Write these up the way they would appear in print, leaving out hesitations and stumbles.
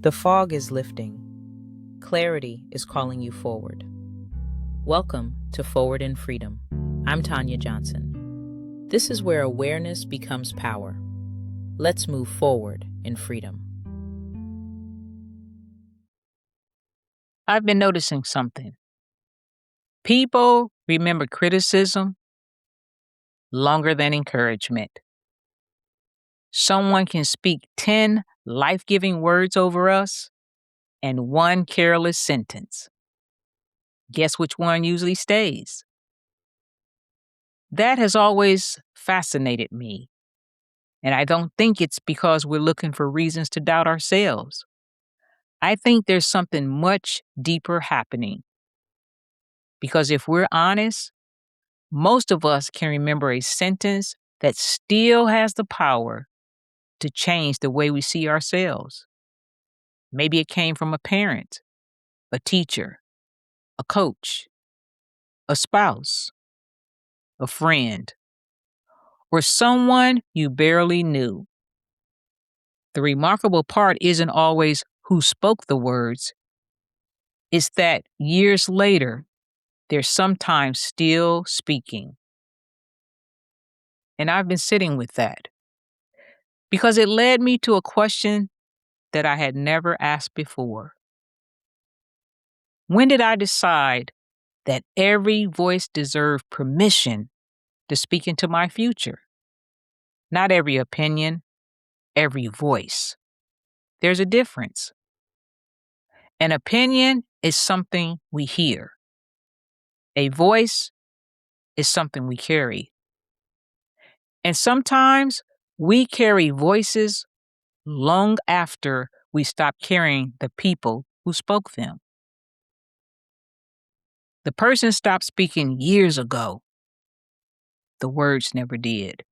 The fog is lifting. Clarity is calling you forward. Welcome to Forward in Freedom. I'm Tanya Johnson. This is where awareness becomes power. Let's move forward in freedom. I've been noticing something. People remember criticism longer than encouragement. Someone can speak 10 life-giving words over us and one careless sentence. Guess which one usually stays? That has always fascinated me, and I don't think it's because we're looking for reasons to doubt ourselves. I think there's something much deeper happening. Because if we're honest, most of us can remember a sentence that still has the power to change the way we see ourselves. Maybe it came from a parent, a teacher, a coach, a spouse, a friend, or someone you barely knew. The remarkable part isn't always who spoke the words, it's that years later, they're sometimes still speaking. And I've been sitting with that because it led me to a question that I had never asked before. When did I decide that every voice deserved permission to speak into my future? Not every opinion, every voice. There's a difference. An opinion is something we hear. A voice is something we carry. And sometimes we carry voices long after we stop carrying the people who spoke them. The person stopped speaking years ago. The words never did.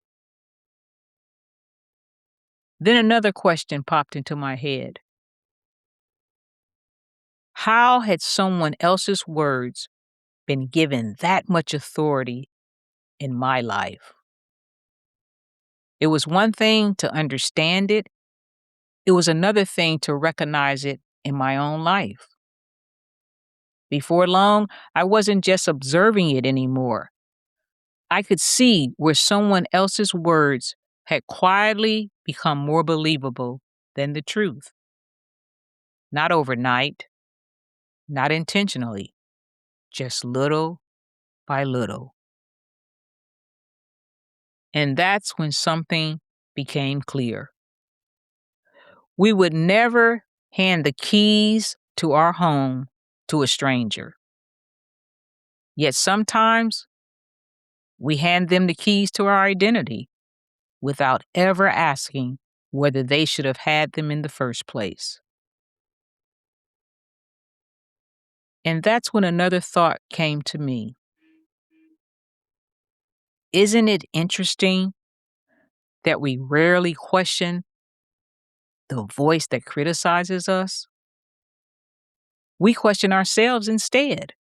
Then another question popped into my head. How had someone else's words been given that much authority in my life? It was one thing to understand it. It was another thing to recognize it in my own life. Before long, I wasn't just observing it anymore. I could see where someone else's words had quietly become more believable than the truth. Not overnight, not intentionally, just little by little. And that's when something became clear. We would never hand the keys to our home to a stranger. Yet sometimes we hand them the keys to our identity without ever asking whether they should have had them in the first place. And that's when another thought came to me. Isn't it interesting that we rarely question the voice that criticizes us? We question ourselves instead.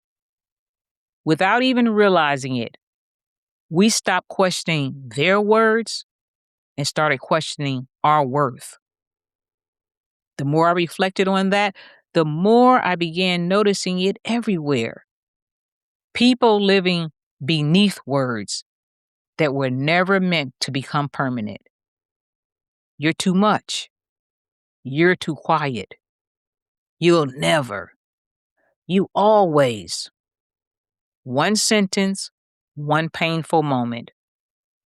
Without even realizing it, we stopped questioning their words and started questioning our worth. The more I reflected on that, the more I began noticing it everywhere. People living beneath words that were never meant to become permanent. You're too much. You're too quiet. You'll never. You always. One sentence, one painful moment,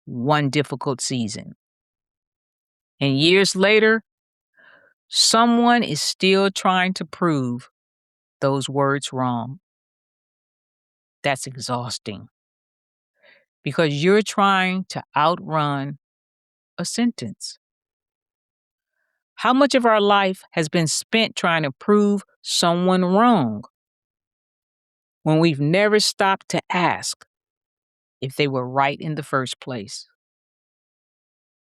one difficult season. And years later, someone is still trying to prove those words wrong. That's exhausting because you're trying to outrun a sentence. How much of our life has been spent trying to prove someone wrong when we've never stopped to ask if they were right in the first place?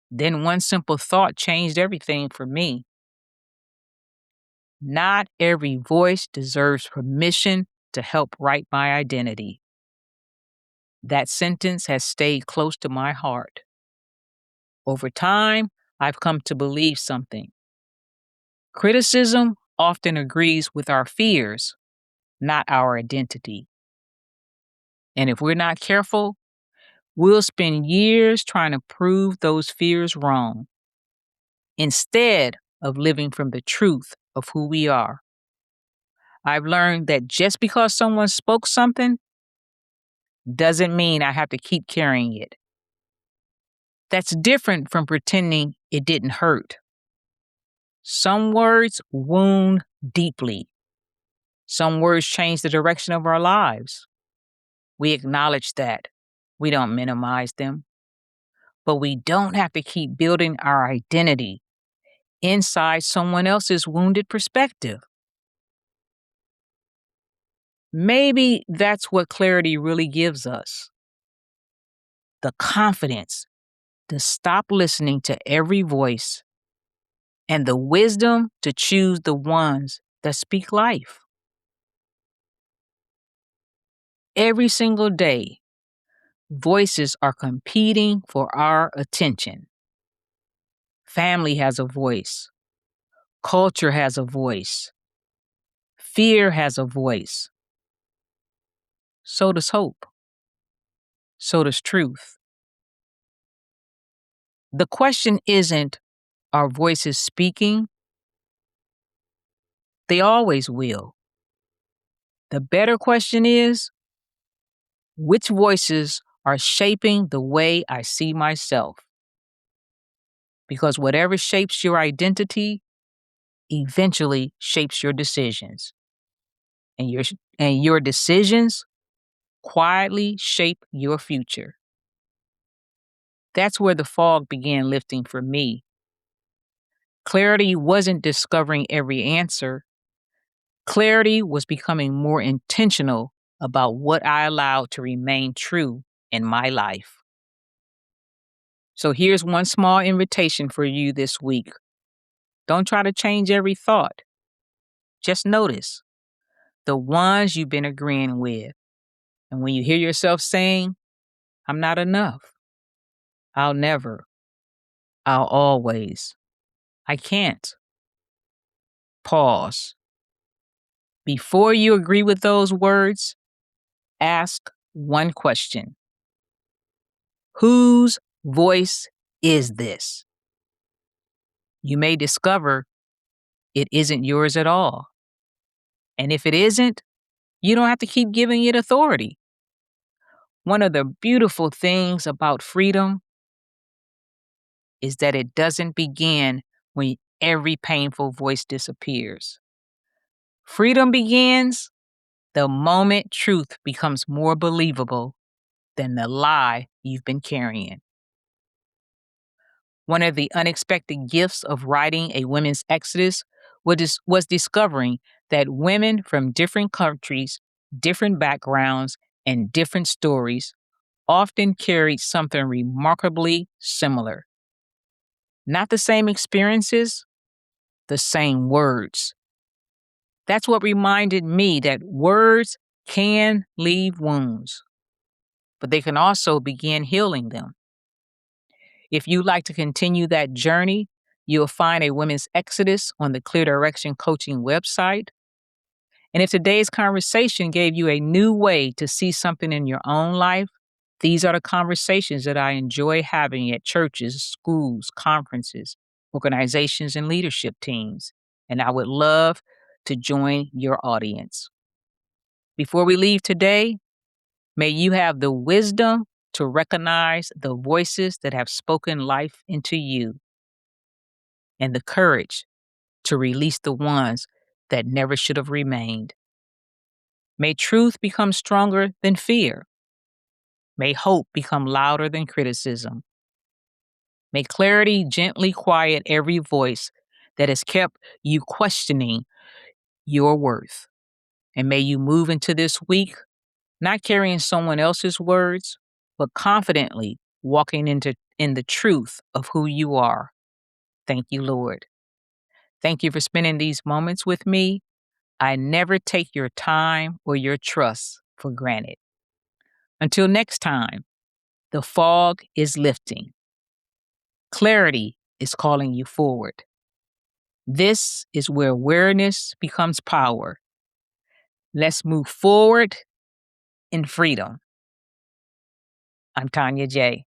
Then one simple thought changed everything for me. Not every voice deserves permission to help write my identity. That sentence has stayed close to my heart. Over time, I've come to believe something. Criticism often agrees with our fears, not our identity. And if we're not careful, we'll spend years trying to prove those fears wrong instead of living from the truth of who we are. I've learned that just because someone spoke something doesn't mean I have to keep carrying it. That's different from pretending it didn't hurt. Some words wound deeply. Some words change the direction of our lives. We acknowledge that. We don't minimize them. But we don't have to keep building our identity inside someone else's wounded perspective. Maybe that's what clarity really gives us: the confidence to stop listening to every voice and the wisdom to choose the ones that speak life. Every single day, voices are competing for our attention. Family has a voice, culture has a voice, fear has a voice. So does hope. So does truth. The question isn't, are voices speaking? They always will. The better question is, which voices are shaping the way I see myself? Because whatever shapes your identity eventually shapes your decisions. And your decisions quietly shape your future. That's where the fog began lifting for me. Clarity wasn't discovering every answer. Clarity was becoming more intentional about what I allowed to remain true in my life. So here's one small invitation for you this week. Don't try to change every thought. Just notice the ones you've been agreeing with. And when you hear yourself saying, I'm not enough, I'll never, I'll always, I can't, pause. Before you agree with those words, ask one question: whose voice is this? You may discover it isn't yours at all. And if it isn't, you don't have to keep giving it authority. One of the beautiful things about freedom is that it doesn't begin when every painful voice disappears. Freedom begins the moment truth becomes more believable than the lie you've been carrying. One of the unexpected gifts of writing a women's exodus was discovering that women from different countries, different backgrounds, and different stories often carried something remarkably similar. Not the same experiences, the same words. That's what reminded me that words can leave wounds, but they can also begin healing them. If you'd like to continue that journey, you'll find a Women's Exodus on the Clear Direction Coaching website. And if today's conversation gave you a new way to see something in your own life, these are the conversations that I enjoy having at churches, schools, conferences, organizations, and leadership teams. And I would love to join your audience. Before we leave today, may you have the wisdom to recognize the voices that have spoken life into you and the courage to release the ones that never should have remained. May truth become stronger than fear. May hope become louder than criticism. May clarity gently quiet every voice that has kept you questioning your worth. And may you move into this week not carrying someone else's words, but confidently walking in the truth of who you are. Thank you, Lord. Thank you for spending these moments with me. I never take your time or your trust for granted. Until next time, the fog is lifting. Clarity is calling you forward. This is where awareness becomes power. Let's move forward in freedom. I'm Tanya J.